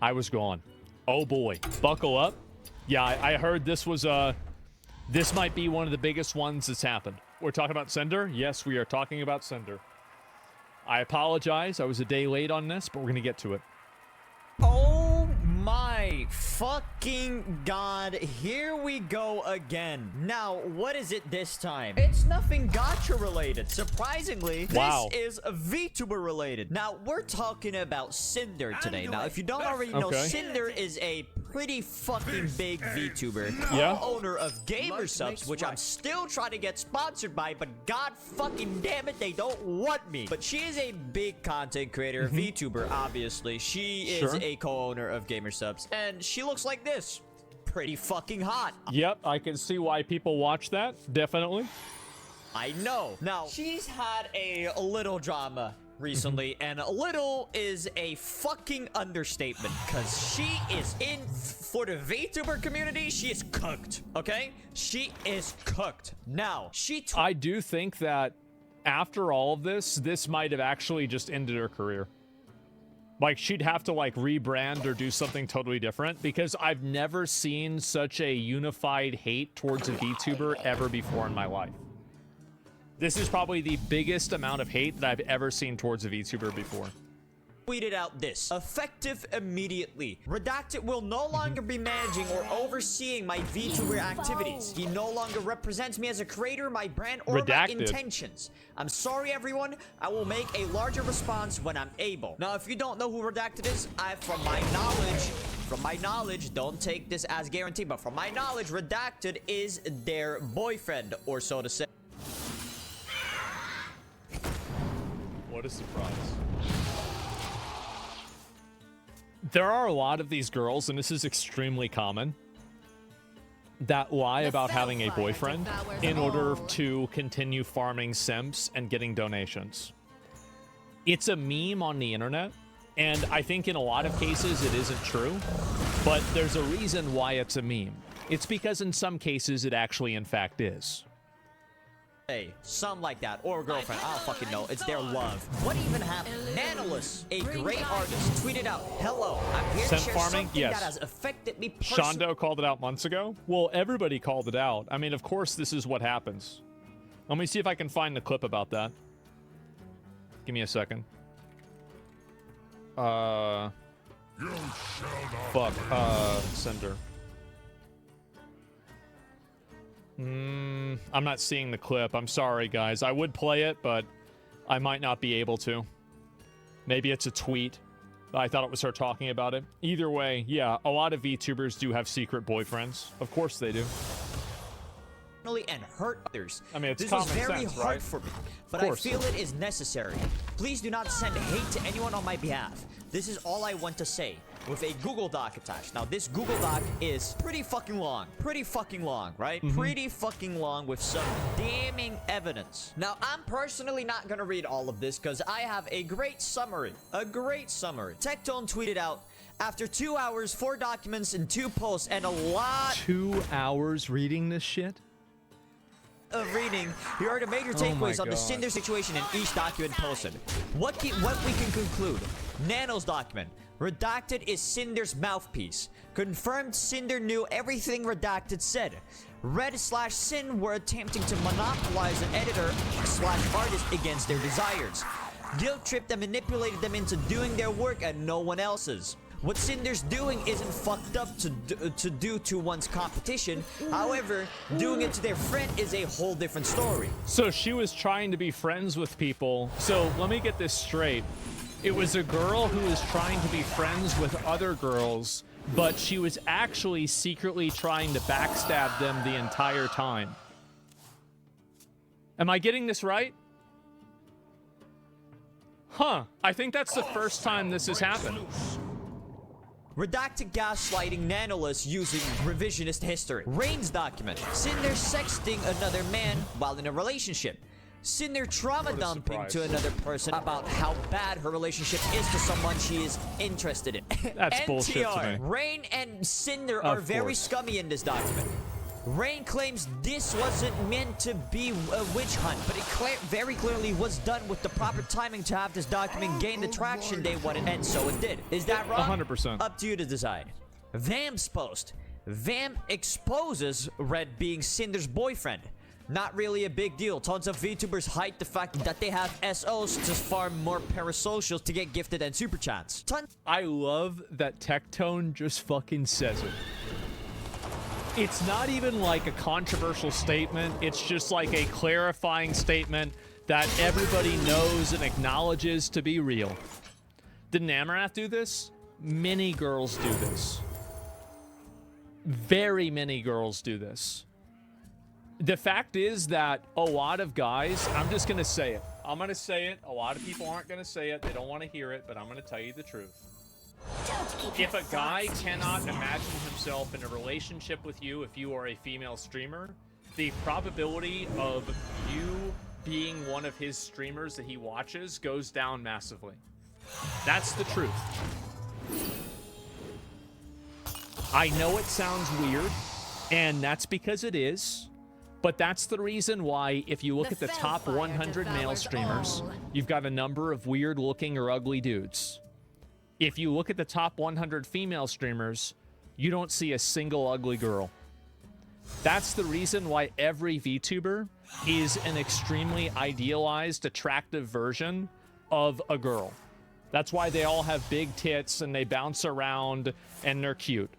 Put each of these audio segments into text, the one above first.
I was gone. Oh boy, buckle up. Yeah, I heard this was this might be one of the biggest ones that's happened. We're talking about Cinder? Yes, we are talking about Cinder. I apologize. I was a day late on this, but we're going to get to it. Oh my fucking god, here we go again. Now, what is it this time? It's nothing gacha related. Surprisingly, wow. This is VTuber related. Now, we're talking about Cinder today. Now, if you don't already know, Cinder is a pretty fucking big VTuber. Yeah. Owner of Gamersubs, which I'm still trying to get sponsored by, but god fucking damn it, they don't want me. But she is a big content creator, VTuber, obviously. She is a co-owner of Gamersubs, and she looks like this. Pretty fucking hot. Yep, I can see why people watch that. Definitely. I know. Now, she's had a little drama recently, and a little is a fucking understatement, because she is in, for the VTuber community, she is cooked, okay? She is cooked. Now, I do think that after all of this, this might have actually just ended her career. Like, she'd have to, like, rebrand or do something totally different, because I've never seen such a unified hate towards a VTuber ever before in my life. This is probably the biggest amount of hate that I've ever seen towards a VTuber before. Tweeted out this: effective immediately. Redacted will no longer be managing or overseeing my VTuber activities. He no longer represents me as a creator, my brand, or my intentions. I'm sorry, everyone. I will make a larger response when I'm able. Now, if you don't know who Redacted is, from my knowledge, don't take this as guaranteed, but from my knowledge, Redacted is their boyfriend, or so to say. What a surprise. There are a lot of these girls, and this is extremely common, that lie about having a boyfriend in order to continue farming simps and getting donations. It's a meme on the internet, and I think in a lot of cases it isn't true, but there's a reason why it's a meme. It's because in some cases it actually in fact is. Something like that, or a girlfriend, I don't fucking know. It's their love. What even happened? Nanolus, a great artist, tweeted out, "Hello, I'm here to share something that has affected me personally." Shondo called it out months ago. Well, everybody called it out. I mean, of course, this is what happens. Let me see if I can find the clip about that. Give me a second. Cinder. I'm not seeing the clip. I'm sorry, guys. I would play it, but I might not be able to. Maybe it's a tweet. I thought it was her talking about it. Either way, yeah, a lot of VTubers do have secret boyfriends. Of course they do. And hurt others. I mean, it's this common was very sense, hard right? for me, but I feel it is necessary. Please do not send hate to anyone on my behalf. This is all I want to say, with a Google Doc attached. Now, this Google Doc is pretty fucking long, right? Pretty fucking long with some damning evidence. Now, I'm personally not gonna read all of this because I have a great summary. Tectone tweeted out, after 2 hours, 4 documents, and 2 posts, and a lot 2 hours reading this shit? Of reading, here are the major takeaways on the Cinder situation in each document posted. What we can conclude: Nano's document. Redacted is Cinder's mouthpiece. Confirmed Cinder knew everything Redacted said. Red/Sin were attempting to monopolize an editor/artist against their desires. Guilt tripped and manipulated them into doing their work and no one else's. What Cinder's doing isn't fucked up to do to one's competition. However, doing it to their friend is a whole different story. So she was trying to be friends with people. So let me get this straight. It was a girl who was trying to be friends with other girls, but she was actually secretly trying to backstab them the entire time. Am I getting this right? Huh. I think that's the first time this has happened. Redacted gaslighting Nanolus using revisionist history. Rain's document. Cinder sexting another man while in a relationship. Cinder trauma dumping to another person about how bad her relationship is to someone she is interested in. That's bullshit to me. Rain and Cinder are very scummy in this document. Rain claims this wasn't meant to be a witch hunt, but it very clearly was done with the proper timing to have this document gain the traction they wanted, and so it did. Is that wrong? 100%. Up to you to decide. Vam's post. Vam exposes Red being Cinder's boyfriend. Not really a big deal. Tons of VTubers hide the fact that they have SOs to farm more parasocials to get gifted and super chats. I love that Tectone just fucking says it. It's not even like a controversial statement. It's just like a clarifying statement that everybody knows and acknowledges to be real. Did Namarath do this? Many girls do this. Very many girls do this. The fact is that a lot of guys, I'm just going to say it. I'm going to say it. A lot of people aren't going to say it. They don't want to hear it, but I'm going to tell you the truth. If a guy cannot imagine himself in a relationship with you if you are a female streamer, the probability of you being one of his streamers that he watches goes down massively. That's the truth. I know it sounds weird, and that's because it is, but that's the reason why if you look at the top 100 male streamers, you've got a number of weird-looking or ugly dudes. If you look at the top 100 female streamers, you don't see a single ugly girl. That's the reason why every VTuber is an extremely idealized, attractive version of a girl. That's why they all have big tits and they bounce around and they're cute.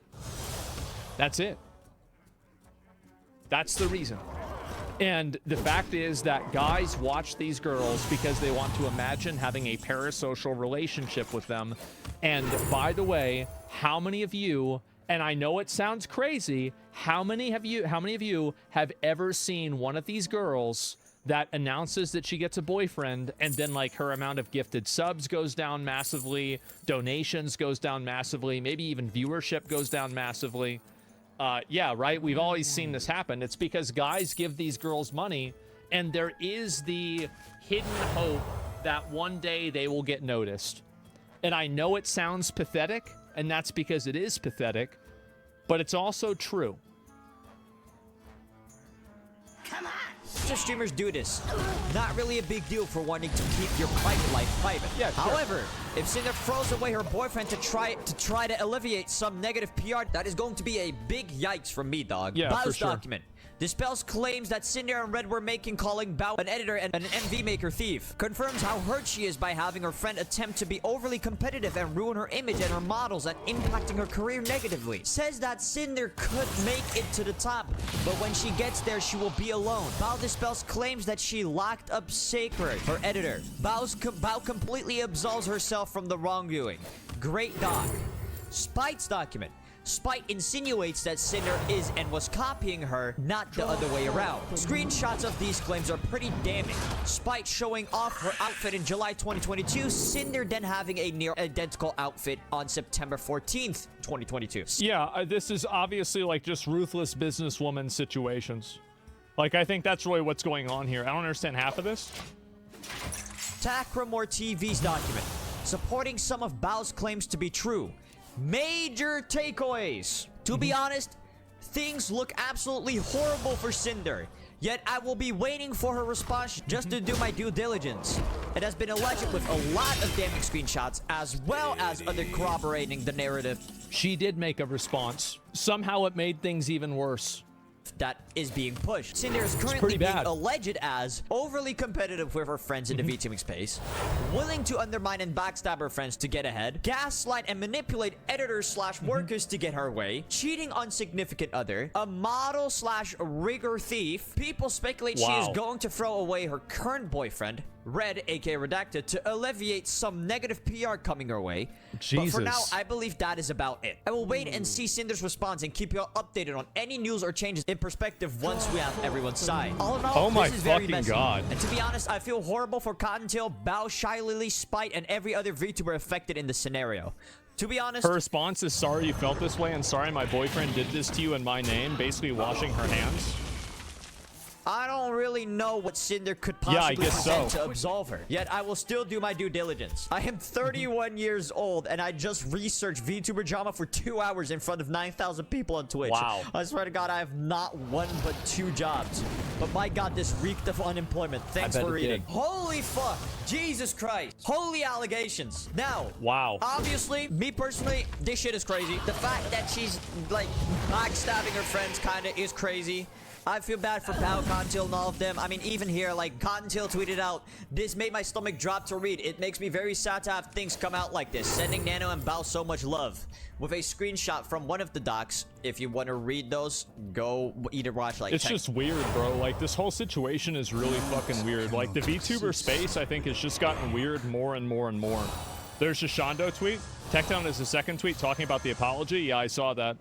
That's it. That's the reason. And the fact is that guys watch these girls because they want to imagine having a parasocial relationship with them. And by the way, how many of you, and I know it sounds crazy, how many of you have ever seen one of these girls that announces that she gets a boyfriend and then like her amount of gifted subs goes down massively, donations goes down massively, maybe even viewership goes down massively? Yeah, right? We've always seen this happen. It's because guys give these girls money, and there is the hidden hope that one day they will get noticed. And I know it sounds pathetic, and that's because it is pathetic, but it's also true. Come on! Streamers do this. Not really a big deal for wanting to keep your private life private. Yeah, sure. However, if Cinder throws away her boyfriend to try to alleviate some negative PR, that is going to be a big yikes from me, dog. Yeah, Bao's for sure. document dispels claims that Cinder and Red were calling Bao an editor and an MV maker thief. Confirms how hurt she is by having her friend attempt to be overly competitive and ruin her image and her models and impacting her career negatively. Says that Cinder could make it to the top, but when she gets there, she will be alone. Bao dispels claims that she locked up Sacred, her editor. Bao completely absolves herself from the wrongdoing. Great doc. Spite's document. Spite insinuates that Cinder is and was copying her, not the other way around. Screenshots of these claims are pretty damning. Spite showing off her outfit in July 2022, Cinder then having a near identical outfit on September 14th, 2022. Yeah, this is obviously like just ruthless businesswoman situations. Like, I think that's really what's going on here. I don't understand half of this. Takramore TV's document, supporting some of Bao's claims to be true. Major takeaways. To be honest, things look absolutely horrible for Cinder. Yet I will be waiting for her response just to do my due diligence. It has been alleged with a lot of damning screenshots as well as other corroborating the narrative. She did make a response. Somehow it made things even worse. That is being pushed. Cinder is currently being alleged as overly competitive with her friends in the VTubing space, willing to undermine and backstab her friends to get ahead, gaslight and manipulate editors/workers to get her way, cheating on significant other, a model/rigger thief. People speculate she is going to throw away her current boyfriend, Red, aka Redacted, to alleviate some negative PR coming her way. Jesus. But for now, I believe that is about it. I will wait and see Cinder's response and keep you all updated on any news or changes in perspective once we have everyone's side. All in all, this is very messy. God. And to be honest, I feel horrible for Cottontail, Bao, Shy Lily, Spite, and every other VTuber affected in this scenario. To be honest, her response is sorry you felt this way and sorry my boyfriend did this to you in my name, basically washing her hands. I don't really know what Cinder could Yeah, I possibly guess present so. to absolve her. Yet I will still do my due diligence. I am 31 years old, and I just researched VTuber drama for 2 hours in front of 9,000 people on Twitch. Wow. I swear to God, I have not one but 2 jobs. But my God, this reeked of unemployment. Thanks bet for it reading. did. Holy fuck. Jesus Christ. Holy allegations. Now, Wow. obviously, me personally, this shit is crazy. The fact that she's, like, backstabbing her friends kinda is crazy. I feel bad for Bao, Cottontail, and all of them. I mean, even here, like, Cottontail tweeted out, "This made my stomach drop to read. It makes me very sad to have things come out like this. Sending Nano and Bao so much love." With a screenshot from one of the docs. If you want to read those, go either watch, like... It's just weird, bro. Like, this whole situation is really fucking weird. Like, the VTuber space, I think, has just gotten weird more and more and more. There's a Shondo tweet. Techdown is the second tweet talking about the apology. Yeah, I saw that.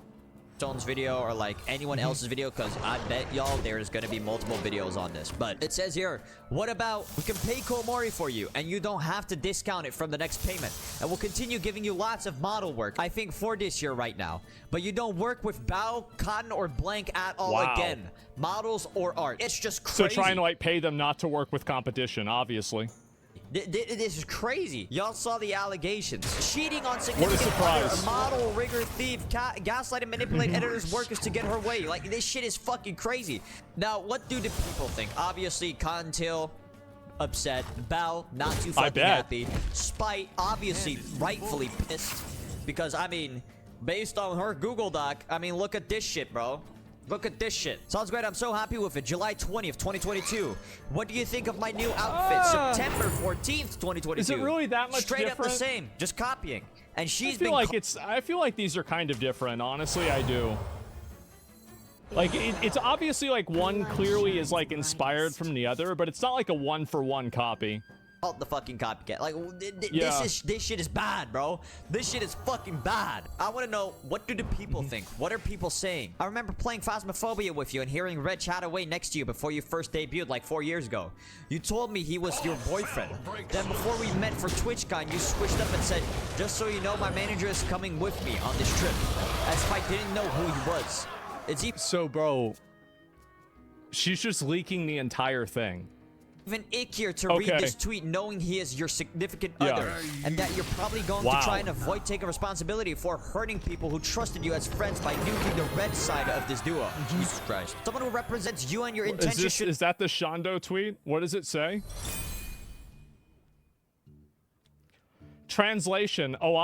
Stone's video or like anyone else's video, because I bet y'all there's gonna be multiple videos on this. But it says here, what about we can pay Komori for you and you don't have to discount it from the next payment, and we'll continue giving you lots of model work, I think, for this year right now, but you don't work with Bao, Cotton, or Blank at all. Wow. Again, models or art. It's just crazy. So trying to, like, pay them not to work with competition, obviously. This is crazy. Y'all saw the allegations. Cheating on significant surprise. other, a model, rigger, thief, gaslight, and manipulate editors' workers to get her way. Like, this shit is fucking crazy. Now, what do the people think? Obviously, Cottontail, upset. Bao, not too fucking happy. Spite, obviously, rightfully pissed. Because, I mean, based on her Google Doc, I mean, look at this shit, bro. Look at this shit. Sounds great. I'm so happy with it. July 20th, 2022. What do you think of my new outfit? September 14th, 2022. Is it really that much Straight different? up the same. Just copying. And she's I feel like these are kind of different. Honestly, I do. Like, it's obviously, like, one clearly is, like, inspired from the other, but it's not like a one-for-one copy. the fucking copycat. Like, Yeah. this shit is bad, bro. This shit is fucking bad. I want to know, what do the people think? What are people saying? I remember playing Phasmophobia with you and hearing Red chat away next to you before you first debuted like 4 years ago. You told me he was your boyfriend. Then before we met for TwitchCon, you switched up and said, just so you know, my manager is coming with me on this trip. As if I didn't know who he was. So, bro, she's just leaking the entire thing. Even ickier to read this tweet knowing he is your significant other, and that you're probably going to try and avoid taking responsibility for hurting people who trusted you as friends by nuking the red side of this duo. Jesus Christ. Someone who represents you and your intentions should— Is that the Shondo tweet? What does it say? Translation. Oh,